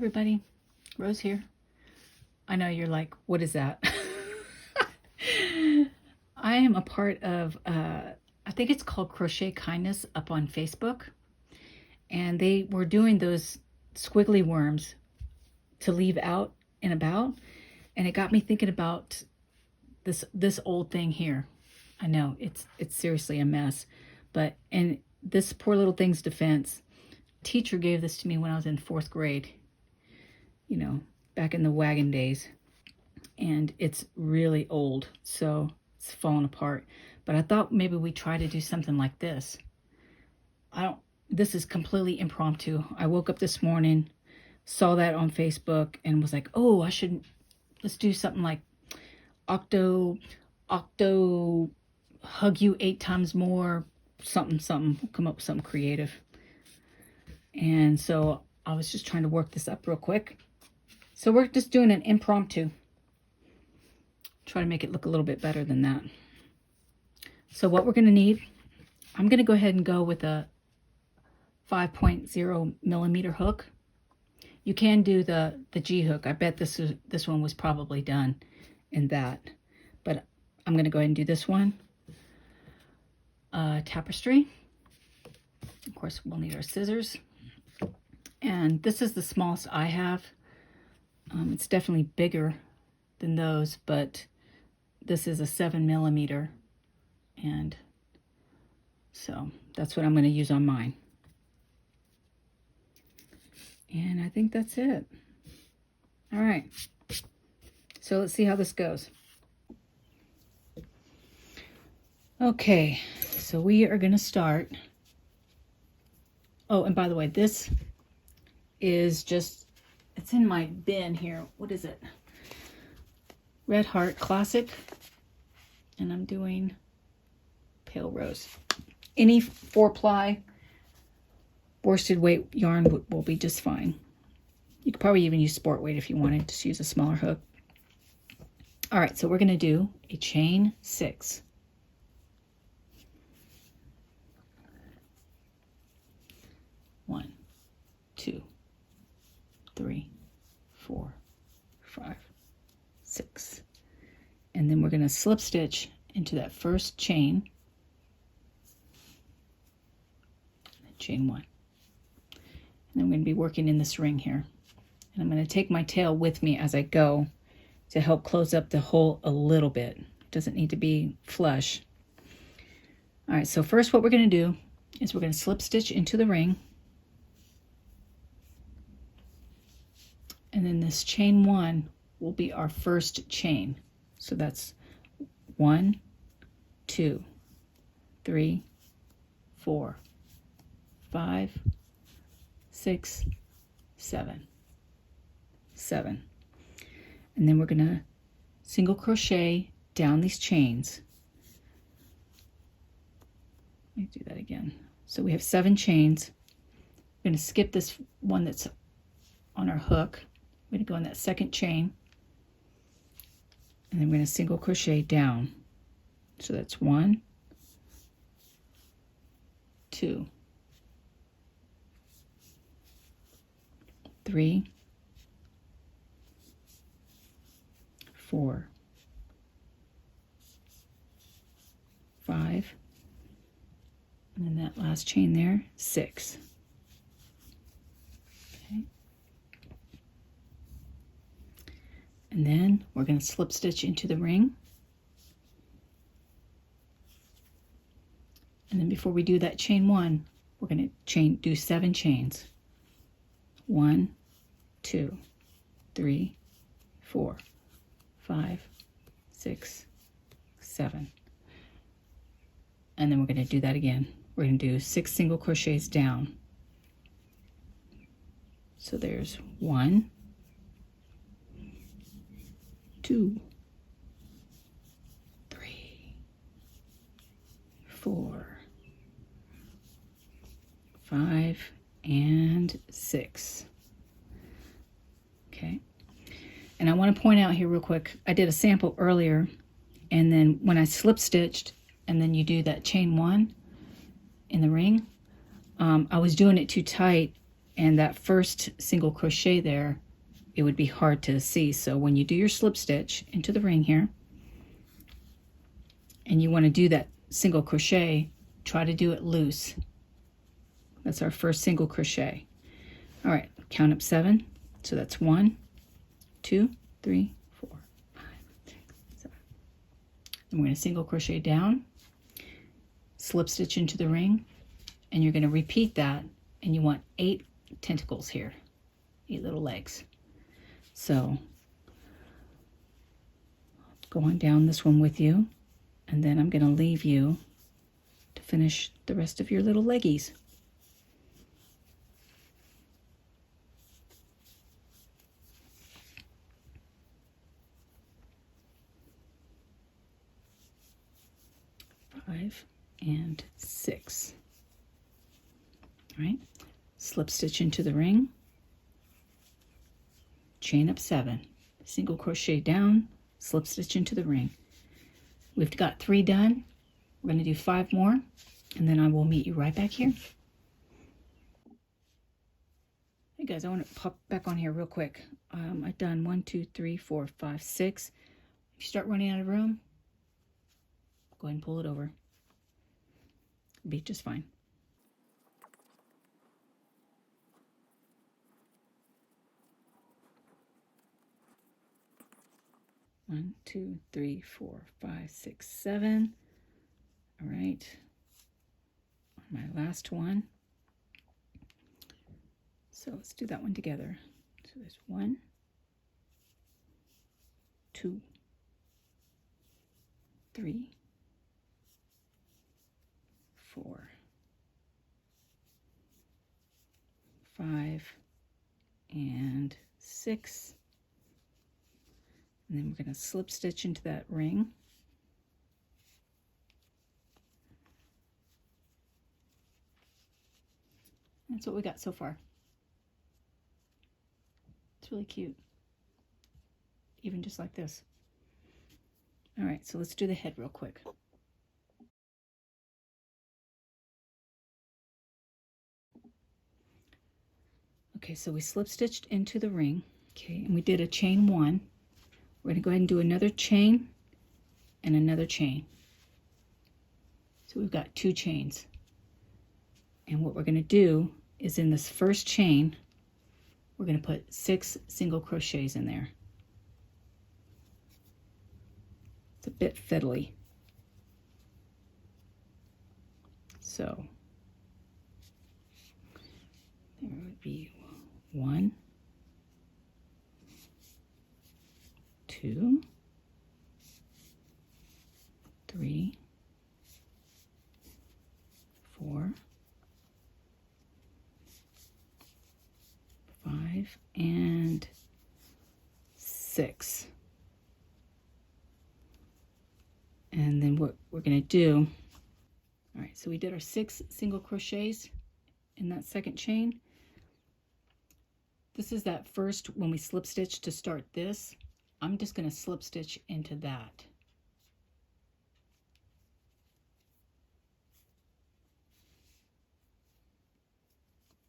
everybody, Rose here. I know you're like, what is that? I am a part of, I think it's called Crochet Kindness up on Facebook. And they were doing those squiggly worms to leave out and about. And it got me thinking about this old thing here. I know, it's seriously a mess. But in this poor little thing's defense, teacher gave this to me when I was in 4th grade. You know, back in the wagon days. And it's really old, so it's falling apart. But I thought maybe we try to do something like this. This is completely impromptu. I woke up this morning, saw that on Facebook, and was like, oh, let's do something like octo, hug you 8 times more, something, we'll come up with something creative. And so I was just trying to work this up real quick. So we're just doing an impromptu. Try to make it look a little bit better than that. So what we're going to need, I'm going to go ahead and go with a 5.0 millimeter hook. You can do the G hook. I bet this one was probably done in that. But I'm going to go ahead and do this one. Tapestry. Of course, we'll need our scissors. And this is the smallest I have. It's definitely bigger than those, but this is a 7 millimeter, and so that's what I'm going to use on mine. And I think that's it. All right, so let's see how this goes. Okay, so we are going to start. Oh, and by the way, this is just, it's in my bin here. What is it? Red Heart Classic. And I'm doing pale rose. Any 4-ply worsted weight yarn will be just fine. You could probably even use sport weight if you wanted. Just use a smaller hook. All right, so we're going to do a chain 6. One, 2, 3, 4, 5, 6. And then we're going to slip stitch into that first chain. Chain 1. And then I'm going to be working in this ring here. And I'm going to take my tail with me as I go to help close up the hole a little bit. It doesn't need to be flush. All right, so first what we're going to do is we're going to slip stitch into the ring. And then this chain 1 will be our first chain. So that's 1, 2, 3, 4, 5, 6, 7. And then we're going to single crochet down these chains. Let me do that again. So we have 7 chains. We're going to skip this one that's on our hook. We're going to go in that second chain, and then we're going to single crochet down. So that's 1, 2, 3, 4, 5, and then that last chain there, 6. Okay. And then we're going to slip stitch into the ring. And then before we do that chain 1, we're going to do 7 chains. 1, 2, 3, 4, 5, 6, 7. And then we're going to do that again. We're going to do 6 single crochets down. So there's 1, 2, 3, 4, 5, and 6. Okay. And I want to point out here real quick, I did a sample earlier, and then when I slip stitched, and then you do that chain 1 in the ring, I was doing it too tight, And that first single crochet there, it would be hard to see. So when you do your slip stitch into the ring here, and you want to do that single crochet, try to do it loose. That's our first single crochet. All right, count up 7. So that's 1, 2, 3, 4, 5, 6, 7. And we're going to single crochet down, slip stitch into the ring, and you're going to repeat that, and you want 8 tentacles here, 8 little legs. So go on down this one with you, and then I'm going to leave you to finish the rest of your little leggies. Five and 6. All right, slip stitch into the ring, chain up 7, single crochet down, slip stitch into the ring. We've got 3 done. We're going to do 5 more, and then I will meet you right back here. Hey guys, I want to pop back on here real quick. I've done 1, 2, 3, 4, 5, 6. If you start running out of room, go ahead and pull it over. It'll be just fine. One, 2, 3, 4, 5, 6, 7. All right. On my last one. So let's do that one together. So there's 1, 2, 3, 4, 5, and 6. And then we're going to slip stitch into that ring. That's what we got so far. It's really cute. Even just like this. All right, so let's do the head real quick. Okay, so we slip stitched into the ring. Okay, and we did a chain 1. We're going to go ahead and do another chain and another chain. So we've got 2 chains. And what we're going to do is in this first chain, we're going to put 6 single crochets in there. It's a bit fiddly. So there would be 1, 2, 3, 4, 5, and 6. And then what we're going to do, all right, so we did our 6 single crochets in that second chain. This is that first, when we slip stitch to start this, I'm just going to slip stitch into that.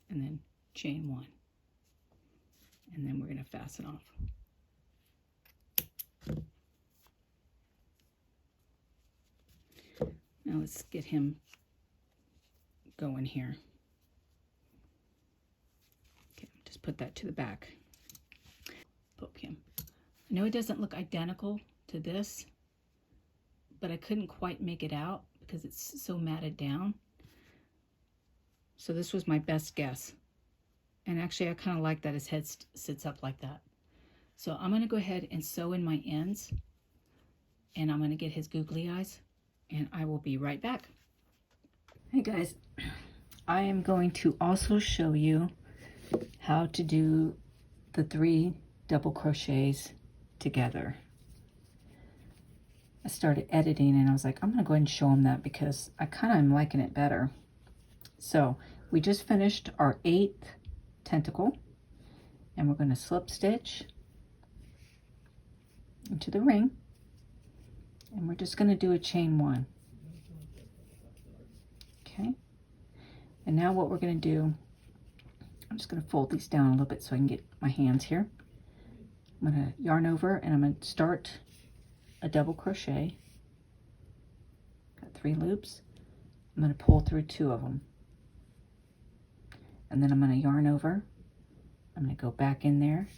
And then chain 1. And then we're going to fasten off. Now let's get him going here. Okay, just put that to the back. Poke him. I know it doesn't look identical to this, but I couldn't quite make it out because it's so matted down. So this was my best guess. And actually I kind of like that his head sits up like that. So I'm going to go ahead and sew in my ends, and I'm going to get his googly eyes, and I will be right back. Hey guys, I am going to also show you how to do the 3 double crochets together. I started editing and I was like, I'm going to go ahead and show them that because I kind of am liking it better. So we just finished our 8th tentacle, and we're going to slip stitch into the ring, and we're just going to do a chain 1. Okay, and now what we're going to do, I'm just going to fold these down a little bit so I can get my hands here. I'm going to yarn over and I'm going to start a double crochet. Got 3 loops. I'm going to pull through 2 of them. And then I'm going to yarn over. I'm going to go back in there.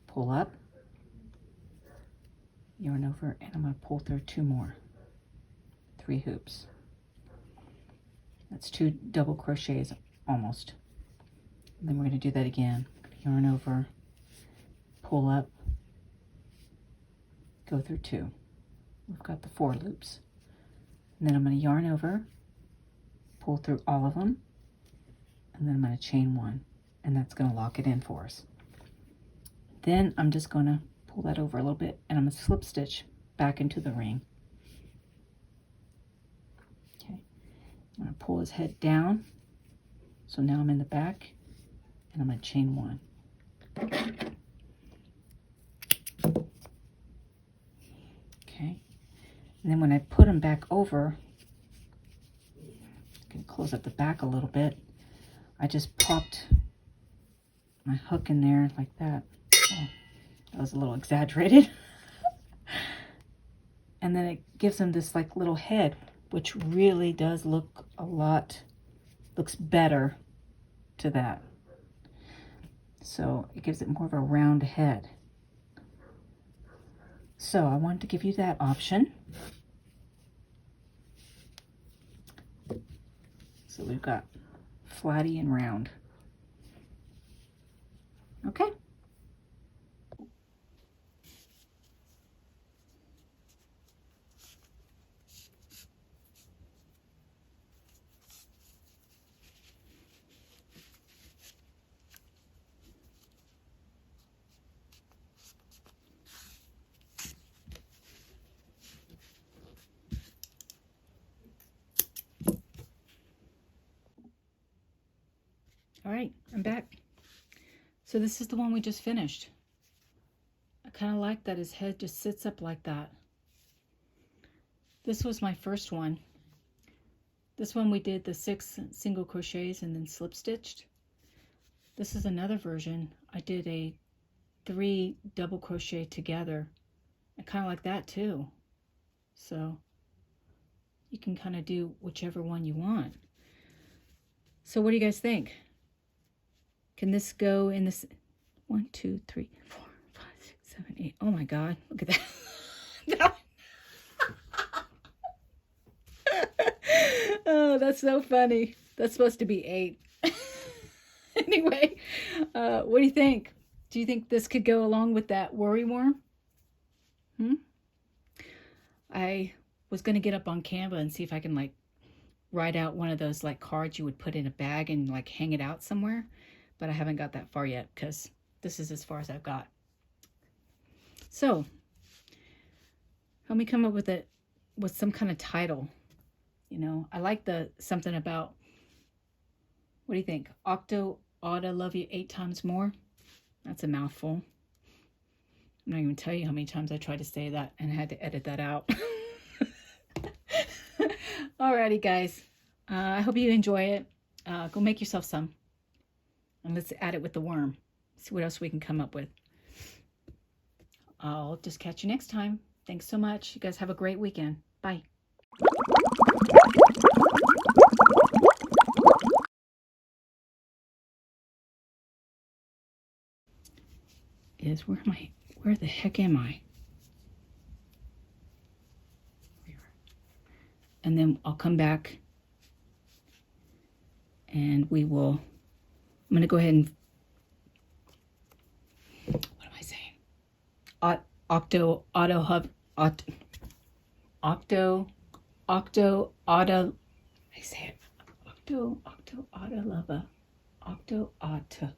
Pull up. Yarn over, and I'm going to pull through 2 more. 3 hoops. That's 2 double crochets almost. And then we're going to do that again. Yarn over, pull up, go through 2. We've got the 4 loops. And then I'm going to yarn over, pull through all of them, and then I'm going to chain 1, and that's going to lock it in for us. Then I'm just going to pull that over a little bit, and I'm going to slip stitch back into the ring. Okay, I'm going to pull his head down, so now I'm in the back, and I'm going to chain 1. Okay, and then when I put him back over, I'm going to close up the back a little bit. I just popped my hook in there like that. Oh, that was a little exaggerated. And then it gives him this like little head, which really does look looks better to that. So it gives it more of a round head. So I wanted to give you that option. So we've got flatty and round. Okay. All right, I'm back. So this is the one we just finished. I kind of like that his head just sits up like that. This was my first one. This one we did the 6 single crochets and then slip stitched. This is another version. I did a 3 double crochet together. I kind of like that too. So you can kind of do whichever one you want. So what do you guys think? Can this go in this 1, 2, 3, 4, 5, 6, 7, 8? Oh my God, look at that. Oh, that's so funny. That's supposed to be 8. Anyway, what do you think? Do you think this could go along with that worry worm? I was going to get up on Canva and see if I can like write out one of those like cards you would put in a bag and like hang it out somewhere. But I haven't got that far yet because this is as far as I've got. So help me come up with some kind of title. You know, I like the something about, what do you think? Octo ought to love you 8 times more. That's a mouthful. I'm not even tell you how many times I tried to say that and had to edit that out. Alrighty, guys. I hope you enjoy it. Go make yourself some. And let's add it with the worm. See what else we can come up with. I'll just catch you next time. Thanks so much. You guys have a great weekend. Bye. Where the heck am I? And then I'll come back and I'm going to go ahead and, what am I saying? Octo, I say it. Octo, lava. Octo, otta.